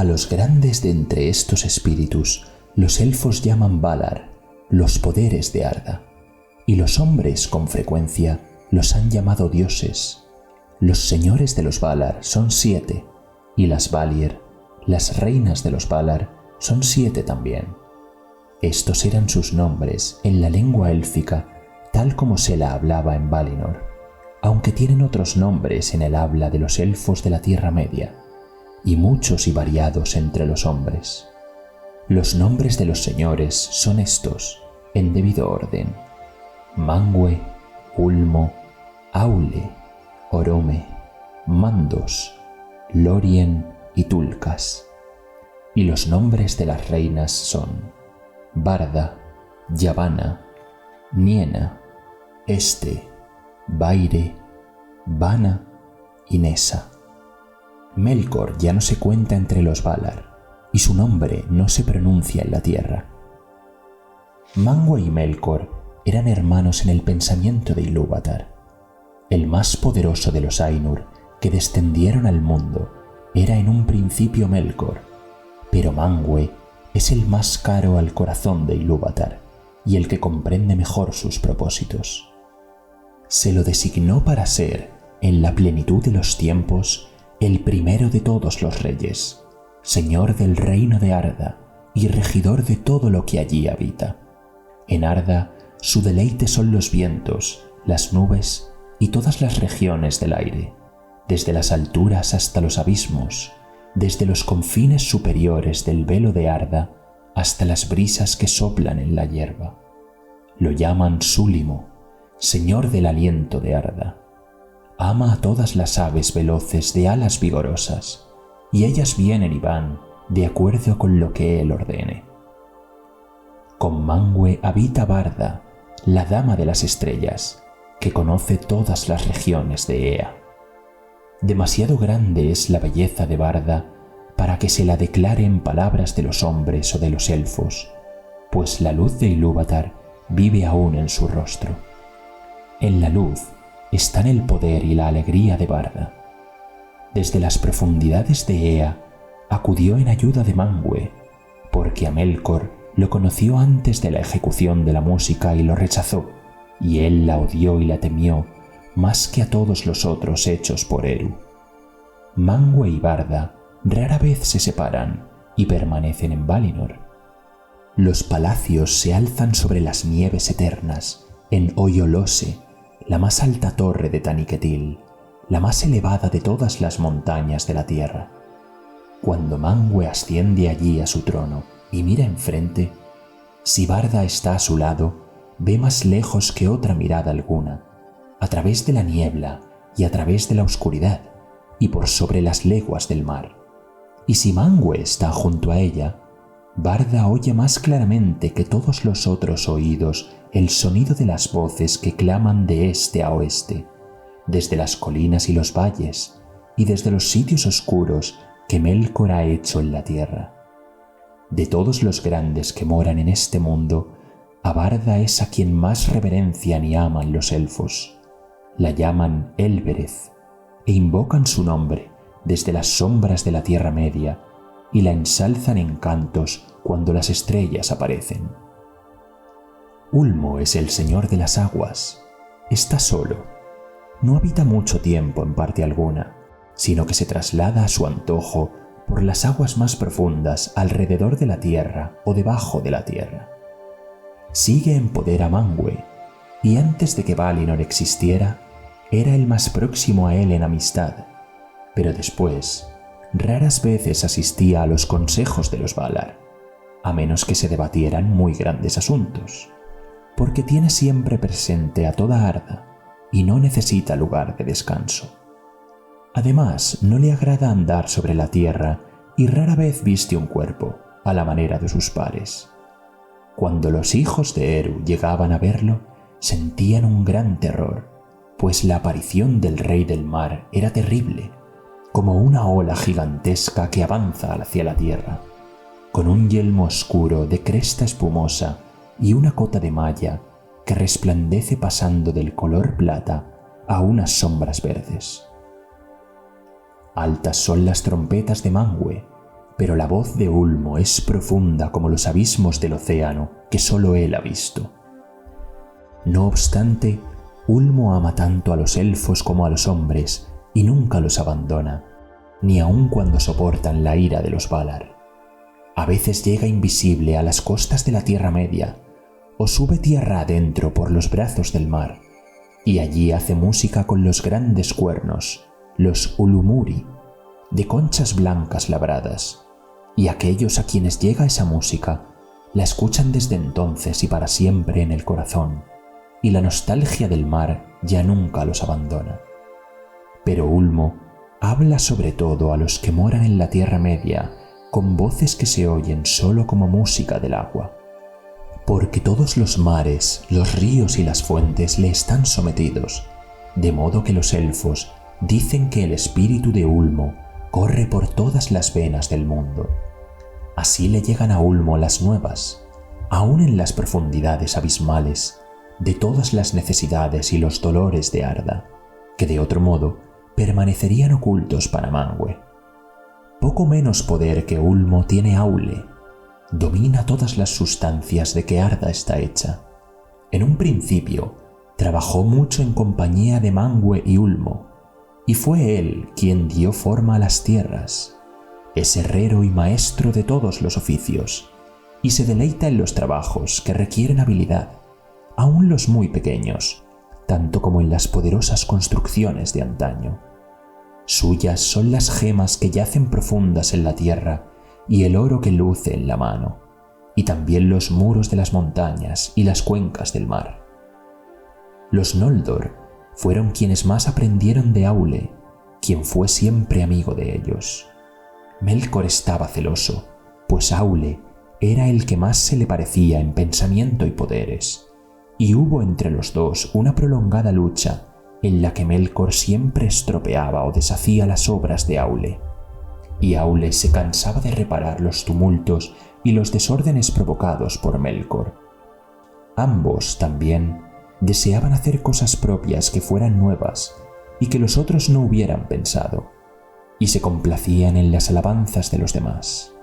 A los grandes de entre estos espíritus los elfos llaman Valar, los poderes de Arda, y los hombres con frecuencia los han llamado dioses. Los señores de los Valar son 7, y las Valier, las reinas de los Valar, son 7 también. Estos eran sus nombres en la lengua élfica, tal como se la hablaba en Valinor, aunque tienen otros nombres en el habla de los elfos de la Tierra Media, y muchos y variados entre los hombres. Los nombres de los señores son estos, en debido orden: Manwë, Ulmo, Aule, Orome, Mandos, Lórien y Tulkas. Y los nombres de las reinas son Barda, Yavanna, Niena, Este, Vaire, Vana y Nessa. Melkor ya no se cuenta entre los Valar, y su nombre no se pronuncia en la tierra. Manwë y Melkor eran hermanos en el pensamiento de Ilúvatar. El más poderoso de los Ainur que descendieron al mundo era en un principio Melkor, pero Manwë es el más caro al corazón de Ilúvatar y el que comprende mejor sus propósitos. Se lo designó para ser, en la plenitud de los tiempos, el primero de todos los reyes, señor del reino de Arda y regidor de todo lo que allí habita. En Arda su deleite son los vientos, las nubes y todas las regiones del aire, desde las alturas hasta los abismos, desde los confines superiores del velo de Arda hasta las brisas que soplan en la hierba. Lo llaman Súlimo, señor del aliento de Arda. Ama a todas las aves veloces de alas vigorosas, y ellas vienen y van de acuerdo con lo que él ordene. Con Manwë habita Barda, la dama de las estrellas, que conoce todas las regiones de Ea. Demasiado grande es la belleza de Barda para que se la declare en palabras de los hombres o de los elfos, pues la luz de Ilúvatar vive aún en su rostro. En la luz están el poder y la alegría de Barda. Desde las profundidades de Ea acudió en ayuda de Manwë, porque a Melkor lo conoció antes de la ejecución de la música y lo rechazó, y él la odió y la temió más que a todos los otros hechos por Eru. Manwë y Barda rara vez se separan y permanecen en Valinor. Los palacios se alzan sobre las nieves eternas en Oyolose, la más alta torre de Taniquetil, la más elevada de todas las montañas de la tierra. Cuando Manwë asciende allí a su trono y mira enfrente, si Barda está a su lado, ve más lejos que otra mirada alguna, a través de la niebla y a través de la oscuridad, y por sobre las leguas del mar. Y si Manwë está junto a ella, Barda oye más claramente que todos los otros oídos el sonido de las voces que claman de este a oeste, desde las colinas y los valles, y desde los sitios oscuros que Melkor ha hecho en la tierra. De todos los grandes que moran en este mundo, a Barda es a quien más reverencian y aman los elfos. La llaman Elbereth e invocan su nombre desde las sombras de la Tierra Media y la ensalzan en cantos cuando las estrellas aparecen. Ulmo es el señor de las aguas. Está solo. No habita mucho tiempo en parte alguna, sino que se traslada a su antojo por las aguas más profundas alrededor de la tierra o debajo de la tierra. Sigue en poder a Manwë, y antes de que Valinor existiera, era el más próximo a él en amistad, pero después raras veces asistía a los consejos de los Valar, a menos que se debatieran muy grandes asuntos, porque tiene siempre presente a toda Arda y no necesita lugar de descanso. Además, no le agrada andar sobre la tierra y rara vez viste un cuerpo, a la manera de sus pares. Cuando los hijos de Eru llegaban a verlo, sentían un gran terror, pues la aparición del rey del mar era terrible, como una ola gigantesca que avanza hacia la tierra, con un yelmo oscuro de cresta espumosa y una cota de malla que resplandece pasando del color plata a unas sombras verdes. Altas son las trompetas de Manwë, pero la voz de Ulmo es profunda como los abismos del océano que solo él ha visto. No obstante, Ulmo ama tanto a los elfos como a los hombres y nunca los abandona, ni aun cuando soportan la ira de los Valar. A veces llega invisible a las costas de la Tierra Media o sube tierra adentro por los brazos del mar, y allí hace música con los grandes cuernos, los Ulumuri, de conchas blancas labradas, y aquellos a quienes llega esa música la escuchan desde entonces y para siempre en el corazón, y la nostalgia del mar ya nunca los abandona. Pero Ulmo habla sobre todo a los que moran en la Tierra Media con voces que se oyen solo como música del agua, porque todos los mares, los ríos y las fuentes le están sometidos, de modo que los elfos dicen que el espíritu de Ulmo corre por todas las venas del mundo. Así le llegan a Ulmo las nuevas, aún en las profundidades abismales, de todas las necesidades y los dolores de Arda, que de otro modo permanecerían ocultos para Manwë. Poco menos poder que Ulmo tiene Aule. Domina todas las sustancias de que Arda está hecha. En un principio, trabajó mucho en compañía de Manwë y Ulmo, y fue él quien dio forma a las tierras. Es herrero y maestro de todos los oficios, y se deleita en los trabajos que requieren habilidad, aun los muy pequeños, tanto como en las poderosas construcciones de antaño. Suyas son las gemas que yacen profundas en la tierra y el oro que luce en la mano, y también los muros de las montañas y las cuencas del mar. Los Noldor fueron quienes más aprendieron de Aule, quien fue siempre amigo de ellos. Melkor estaba celoso, pues Aule era el que más se le parecía en pensamiento y poderes, y hubo entre los dos una prolongada lucha en la que Melkor siempre estropeaba o deshacía las obras de Aule, y Aule se cansaba de reparar los tumultos y los desórdenes provocados por Melkor. Ambos también deseaban hacer cosas propias que fueran nuevas y que los otros no hubieran pensado, y se complacían en las alabanzas de los demás.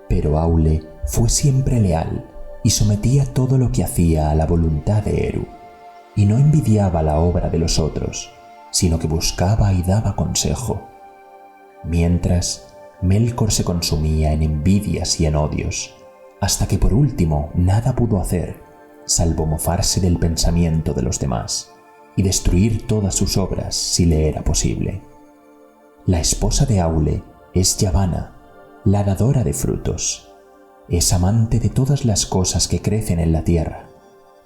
Pero Aule fue siempre leal y sometía todo lo que hacía a la voluntad de Eru, y no envidiaba la obra de los otros, sino que buscaba y daba consejo. Mientras, Melkor se consumía en envidias y en odios, hasta que por último nada pudo hacer, salvo mofarse del pensamiento de los demás y destruir todas sus obras si le era posible. La esposa de Aule es Yavanna, la dadora de frutos. Es amante de todas las cosas que crecen en la tierra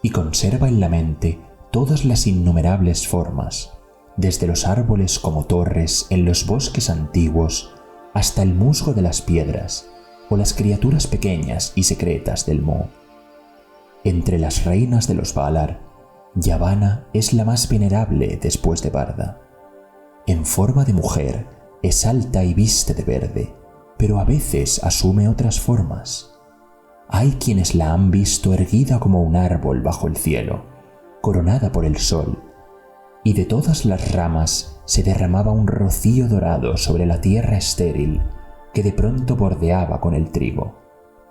y conserva en la mente todas las innumerables formas, desde los árboles como torres en los bosques antiguos hasta el musgo de las piedras o las criaturas pequeñas y secretas del Mo. Entre las reinas de los Valar, Yavanna es la más venerable después de Barda. En forma de mujer, es alta y viste de verde, pero a veces asume otras formas. Hay quienes la han visto erguida como un árbol bajo el cielo, coronada por el sol, y de todas las ramas se derramaba un rocío dorado sobre la tierra estéril que de pronto bordeaba con el trigo,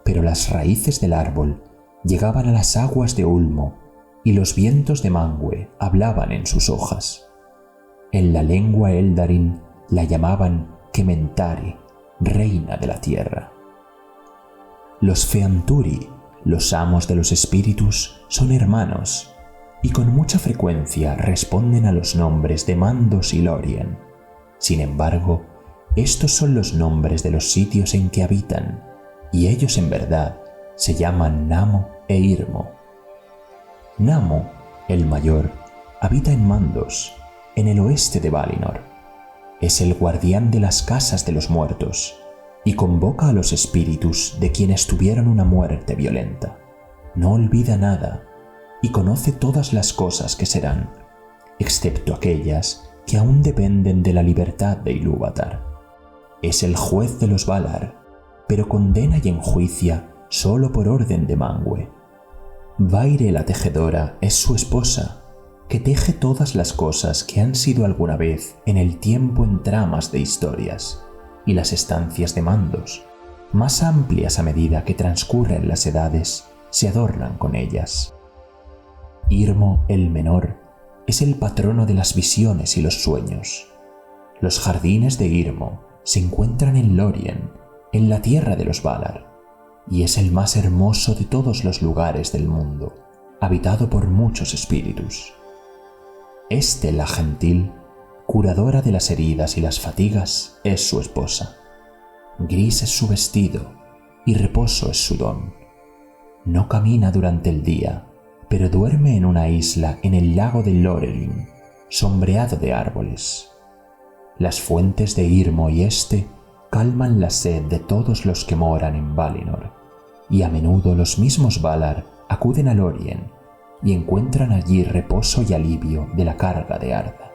pero las raíces del árbol llegaban a las aguas de Ulmo y los vientos de Manwë hablaban en sus hojas. En la lengua Eldarin la llamaban Kementari, reina de la tierra. Los Feanturi, los amos de los espíritus, son hermanos y con mucha frecuencia responden a los nombres de Mandos y Lórien. Sin embargo, estos son los nombres de los sitios en que habitan, y ellos en verdad se llaman Namo e Irmo. Namo, el mayor, habita en Mandos, en el oeste de Valinor. Es el guardián de las casas de los muertos y convoca a los espíritus de quienes tuvieron una muerte violenta. No olvida nada y conoce todas las cosas que serán, excepto aquellas que aún dependen de la libertad de Ilúvatar. Es el juez de los Valar, pero condena y enjuicia solo por orden de Manwë. Vaire la tejedora es su esposa, que teje todas las cosas que han sido alguna vez en el tiempo en tramas de historias, y las estancias de mandos, más amplias a medida que transcurren las edades, se adornan con ellas. Irmo el Menor es el patrono de las visiones y los sueños. Los jardines de Irmo se encuentran en Lórien, en la tierra de los Valar, y es el más hermoso de todos los lugares del mundo, habitado por muchos espíritus. La gentil, curadora de las heridas y las fatigas, es su esposa. Gris es su vestido y reposo es su don. No camina durante el día, pero duerme en una isla en el lago de Lorelin, sombreado de árboles. Las fuentes de Irmo y calman la sed de todos los que moran en Valinor, y a menudo los mismos Valar acuden a Lórien y encuentran allí reposo y alivio de la carga de Arda.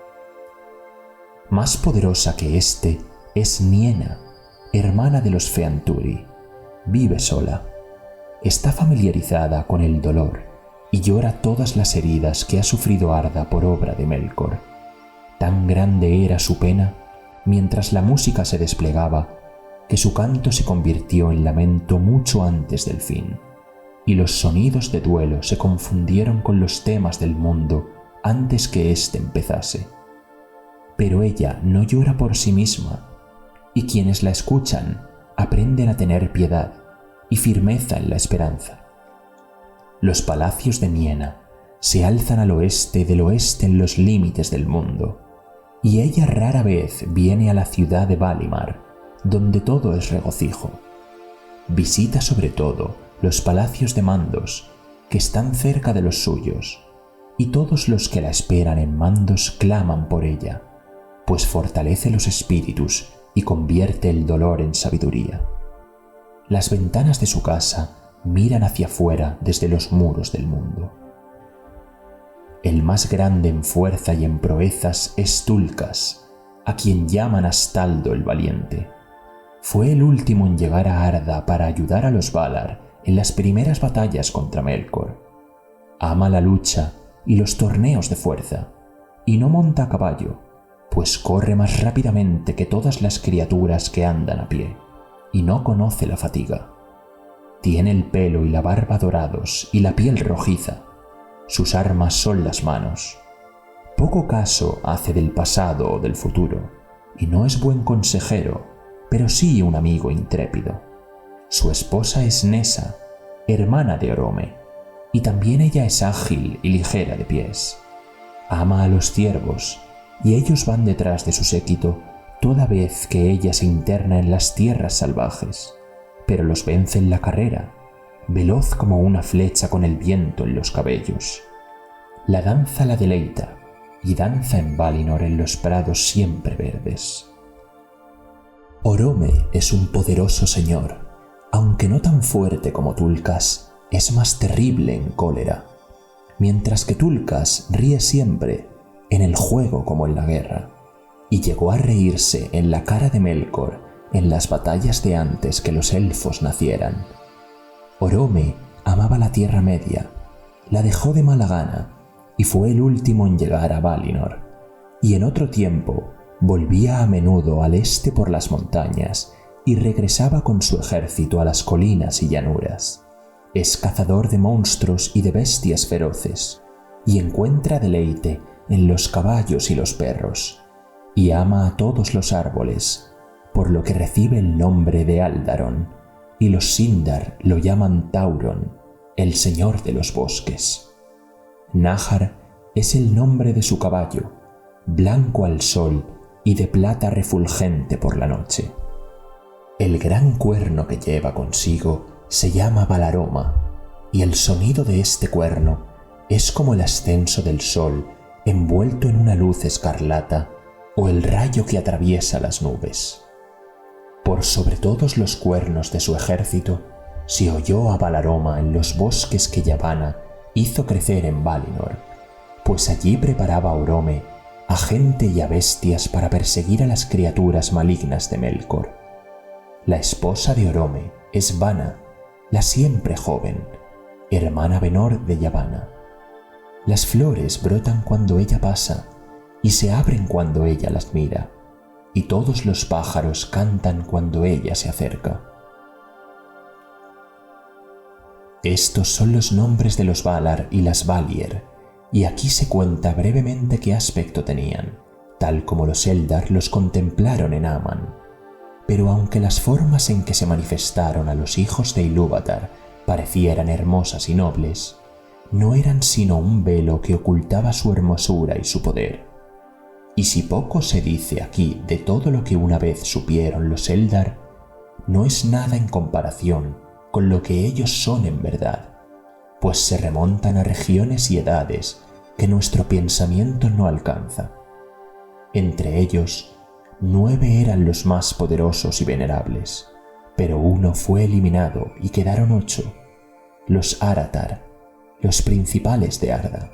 Más poderosa que es Niena, hermana de los Feanturi. Vive sola. Está familiarizada con el dolor y llora todas las heridas que ha sufrido Arda por obra de Melkor. Tan grande era su pena, mientras la música se desplegaba, que su canto se convirtió en lamento mucho antes del fin, y los sonidos de duelo se confundieron con los temas del mundo antes que empezase. Pero ella no llora por sí misma, y quienes la escuchan aprenden a tener piedad y firmeza en la esperanza. Los palacios de Niena se alzan al oeste del oeste en los límites del mundo, y ella rara vez viene a la ciudad de Valimar, donde todo es regocijo. Visita sobre todo los palacios de Mandos, que están cerca de los suyos, y todos los que la esperan en Mandos claman por ella, pues fortalece los espíritus y convierte el dolor en sabiduría. Las ventanas de su casa miran hacia afuera desde los muros del mundo. El más grande en fuerza y en proezas es Tulkas, a quien llaman Astaldo el Valiente. Fue el último en llegar a Arda para ayudar a los Valar en las primeras batallas contra Melkor. Ama la lucha y los torneos de fuerza, y no monta a caballo, pues corre más rápidamente que todas las criaturas que andan a pie, y no conoce la fatiga. Tiene el pelo y la barba dorados y la piel rojiza. Sus armas son las manos. Poco caso hace del pasado o del futuro, y no es buen consejero, pero sí un amigo intrépido. Su esposa es Nessa, hermana de Orome, y también ella es ágil y ligera de pies. Ama a los ciervos, y ellos van detrás de su séquito toda vez que ella se interna en las tierras salvajes, pero los vence en la carrera, veloz como una flecha con el viento en los cabellos. La danza la deleita, y danza en Valinor en los prados siempre verdes. Orome es un poderoso señor, aunque no tan fuerte como Tulkas, es más terrible en cólera, mientras que Tulkas ríe siempre, en el juego como en la guerra, y llegó a reírse en la cara de Melkor en las batallas de antes que los elfos nacieran. Orome amaba la Tierra Media, la dejó de mala gana y fue el último en llegar a Valinor, y en otro tiempo volvía a menudo al este por las montañas y regresaba con su ejército a las colinas y llanuras. Es cazador de monstruos y de bestias feroces, y encuentra deleite en los caballos y los perros, y ama a todos los árboles, por lo que recibe el nombre de Aldaron, y los Sindar lo llaman Tauron, el señor de los bosques. Nahar es el nombre de su caballo, blanco al sol y de plata refulgente por la noche. El gran cuerno que lleva consigo se llama Valaroma, y el sonido de este cuerno es como el ascenso del sol envuelto en una luz escarlata o el rayo que atraviesa las nubes. Por sobre todos los cuernos de su ejército se oyó a Valaroma en los bosques que Yavanna hizo crecer en Valinor, pues allí preparaba Orome a gente y a bestias para perseguir a las criaturas malignas de Melkor. La esposa de Orome es Vana, la siempre joven, hermana menor de Yavanna. Las flores brotan cuando ella pasa y se abren cuando ella las mira, y todos los pájaros cantan cuando ella se acerca. Estos son los nombres de los Valar y las Valier, y aquí se cuenta brevemente qué aspecto tenían, tal como los Eldar los contemplaron en Aman. Pero aunque las formas en que se manifestaron a los hijos de Ilúvatar parecieran hermosas y nobles, no eran sino un velo que ocultaba su hermosura y su poder. Y si poco se dice aquí de todo lo que una vez supieron los Eldar, no es nada en comparación con lo que ellos son en verdad, pues se remontan a regiones y edades que nuestro pensamiento no alcanza. Entre ellos, 9 eran los más poderosos y venerables, pero uno fue eliminado y quedaron 8, los Aratar, los principales de Arda,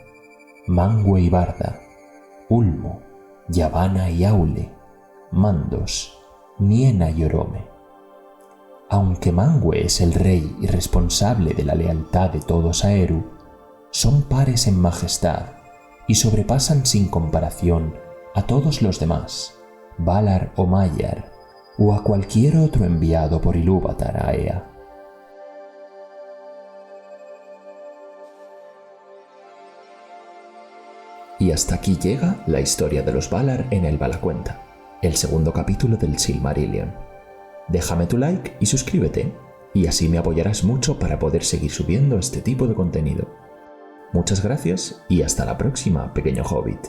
Manwë y Barda, Ulmo, Yavanna y Aule, Mandos, Niena y Orome. Aunque Manwë es el rey y responsable de la lealtad de todos a Eru, son pares en majestad y sobrepasan sin comparación a todos los demás, Valar o Maiar, o a cualquier otro enviado por Ilúvatar a Ea. Y hasta aquí llega la historia de los Valar en el Valacuenta, el segundo capítulo del Silmarillion. Déjame tu like y suscríbete, y así me apoyarás mucho para poder seguir subiendo este tipo de contenido. Muchas gracias y hasta la próxima, pequeño hobbit.